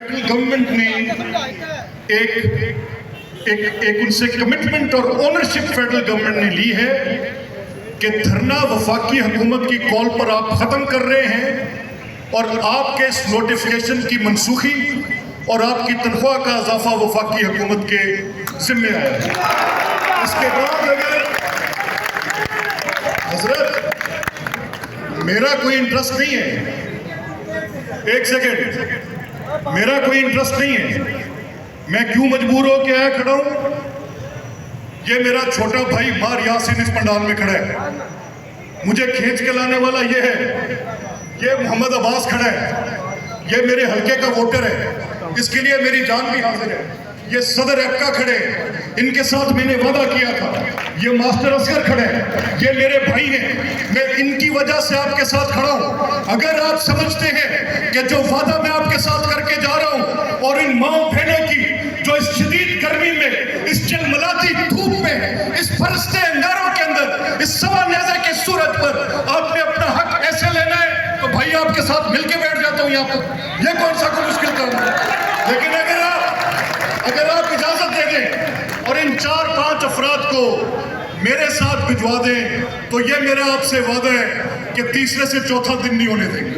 Government ने एक उनसे कमिटमेंट और ओनरशिप फेडरल गवर्नमेंट ने ली है कि धरना वफाकी हुकूमत की कॉल पर आप खत्म कर रहे हैं और आपके इस नोटिफिकेशन की मनसूखी और आपकी तनख्वाह का इजाफा वफाकी हुकूमत के जिम्मे आया है। इसके बाद अगर हजरत मेरा कोई इंटरेस्ट नहीं है, एक सेकेंड, मेरा कोई इंटरेस्ट नहीं है, मैं क्यों मजबूर हो के आया खड़ा हूं? ये मेरा छोटा भाई मार यासीन इस पंडाल में खड़ा है, मुझे खींच के लाने वाला ये है, ये मोहम्मद अब्बास खड़ा है, ये मेरे हल्के का वोटर है, इसके लिए मेरी जान भी हाजिर है, ये सदर एप्का खड़े हैं, इनके साथ मैंने वादा किया था, ये मास्टर असगर खड़े हैं, ये मेरे भाई हैं, मैं इनकी वजह से आपके साथ खड़ा हूं। अगर आप समझते हैं कि जो वादा मैं आपके साथ करके जा रहा हूं और इन माओ बहनों की जो इस शदीद गर्मी में, इस चलमलाती धूप में, इस बरसते अंगारों के अंदर, इस सवा नेज़े के सूरज पर आपने अपना हक ऐसे लेना है, तो भाई आपके साथ मिलके बैठ जाता हूं यहाँ पर। ये कौन सा कोई मुश्किल काम है? लेकिन अगर आप इजाजत दे दें और इन 4-5 अफराद को मेरे साथ भिजवा दें, तो ये मेरा आपसे वादा है कि तीसरे से चौथा दिन नहीं होने देंगे।